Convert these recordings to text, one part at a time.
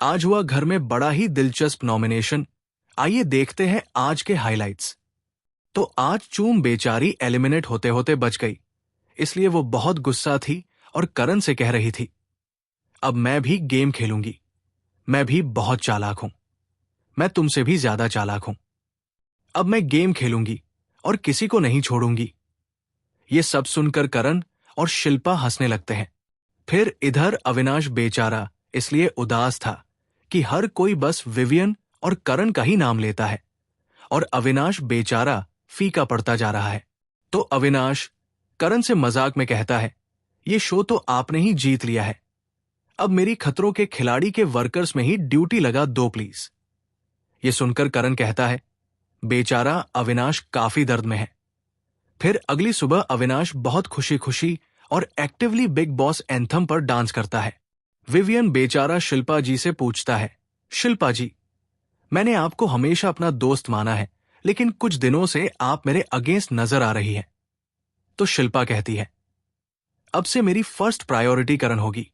आज हुआ घर में बड़ा ही दिलचस्प नॉमिनेशन। आइए देखते हैं आज के हाइलाइट्स। तो आज चूम बेचारी एलिमिनेट होते होते बच गई, इसलिए वो बहुत गुस्सा थी और करण से कह रही थी, अब मैं भी गेम खेलूंगी। मैं भी बहुत चालाक हूं। मैं तुमसे भी ज्यादा चालाक हूं। अब मैं गेम खेलूंगी और किसी को नहीं छोड़ूंगी। ये सब सुनकर करण और शिल्पा हंसने लगते हैं। फिर इधर अविनाश बेचारा इसलिए उदास था कि हर कोई बस विवियन और करण का ही नाम लेता है और अविनाश बेचारा फीका पड़ता जा रहा है। तो अविनाश करण से मजाक में कहता है, ये शो तो आपने ही जीत लिया है। अब मेरी खतरों के खिलाड़ी के वर्कर्स में ही ड्यूटी लगा दो प्लीज। ये सुनकर करण कहता है, बेचारा अविनाश काफी दर्द में है। फिर अगली सुबह अविनाश बहुत खुशी खुशी और एक्टिवली बिग बॉस एंथम पर डांस करता है। विवियन बेचारा शिल्पा जी से पूछता है, शिल्पा जी, मैंने आपको हमेशा अपना दोस्त माना है, लेकिन कुछ दिनों से आप मेरे अगेंस्ट नजर आ रही हैं। तो शिल्पा कहती है, अब से मेरी फर्स्ट प्रायोरिटी करण होगी।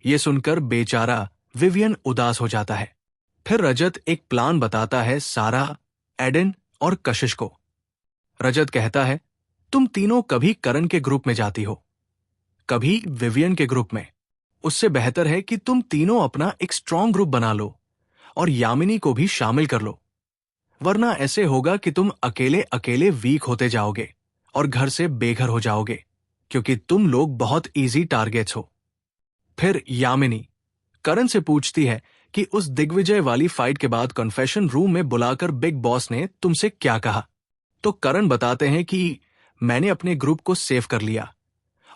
यह सुनकर बेचारा विवियन उदास हो जाता है। फिर रजत एक प्लान बताता है सारा, एडन और कशिश को। रजत कहता है, तुम तीनों कभी करण के ग्रुप में जाती हो, कभी विवियन के ग्रुप में। उससे बेहतर है कि तुम तीनों अपना एक स्ट्रांग ग्रुप बना लो और यामिनी को भी शामिल कर लो, वरना ऐसे होगा कि तुम अकेले अकेले वीक होते जाओगे और घर से बेघर हो जाओगे, क्योंकि तुम लोग बहुत इजी टारगेट्स हो। फिर यामिनी करण से पूछती है कि उस दिग्विजय वाली फाइट के बाद कन्फेशन रूम में बुलाकर बिग बॉस ने तुमसे क्या कहा। तो करण बताते हैं कि मैंने अपने ग्रुप को सेव कर लिया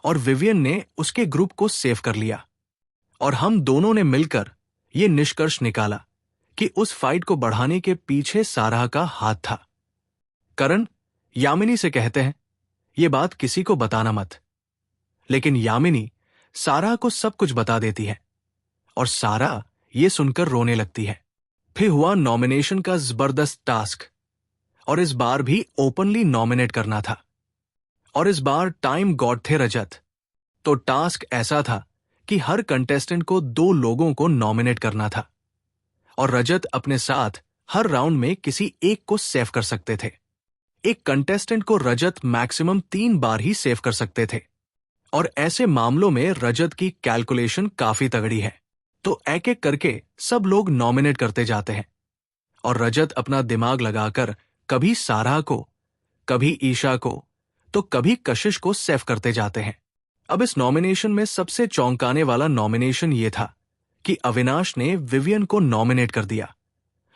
और विवियन ने उसके ग्रुप को सेव कर लिया, और हम दोनों ने मिलकर यह निष्कर्ष निकाला कि उस फाइट को बढ़ाने के पीछे सारा का हाथ था। करण यामिनी से कहते हैं, यह बात किसी को बताना मत। लेकिन यामिनी सारा को सब कुछ बता देती है और सारा ये सुनकर रोने लगती है। फिर हुआ नॉमिनेशन का जबरदस्त टास्क, और इस बार भी ओपनली नॉमिनेट करना था, और इस बार टाइम गॉड थे रजत। तो टास्क ऐसा था कि हर कंटेस्टेंट को 2 लोगों को नॉमिनेट करना था, और रजत अपने साथ हर राउंड में किसी एक को सेव कर सकते थे। एक कंटेस्टेंट को रजत मैक्सिमम 3 बार ही सेव कर सकते थे, और ऐसे मामलों में रजत की कैलकुलेशन काफी तगड़ी है। तो एक एक करके सब लोग नॉमिनेट करते जाते हैं, और रजत अपना दिमाग लगाकर कभी सारा को, कभी ईशा को, तो कभी कशिश को सेव करते जाते हैं। अब इस नॉमिनेशन में सबसे चौंकाने वाला नॉमिनेशन ये था कि अविनाश ने विवियन को नॉमिनेट कर दिया,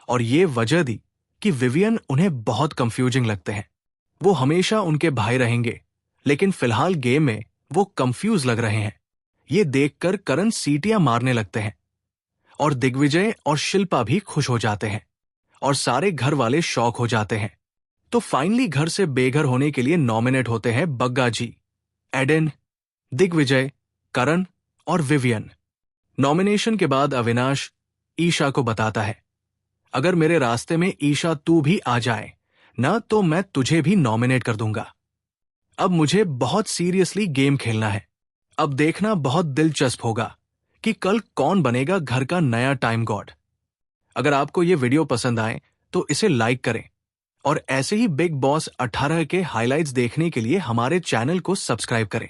और ये वजह दी कि विवियन उन्हें बहुत कंफ्यूजिंग लगते हैं। वो हमेशा उनके भाई रहेंगे, लेकिन फिलहाल गेम में वो कंफ्यूज लग रहे हैं। ये देखकर करण सीटियां मारने लगते हैं, और दिग्विजय और शिल्पा भी खुश हो जाते हैं, और सारे घर वाले शॉक हो जाते हैं। तो फाइनली घर से बेघर होने के लिए नॉमिनेट होते हैं बग्गा जी, एडन, दिग्विजय, करण और विवियन। नॉमिनेशन के बाद अविनाश ईशा को बताता है, अगर मेरे रास्ते में ईशा तू भी आ जाए ना, तो मैं तुझे भी नॉमिनेट कर दूंगा। अब मुझे बहुत सीरियसली गेम खेलना है। अब देखना बहुत दिलचस्प होगा कि कल कौन बनेगा घर का नया टाइम गॉड। अगर आपको ये वीडियो पसंद आए तो इसे लाइक करें, और ऐसे ही बिग बॉस 18 के हाइलाइट्स देखने के लिए हमारे चैनल को सब्सक्राइब करें।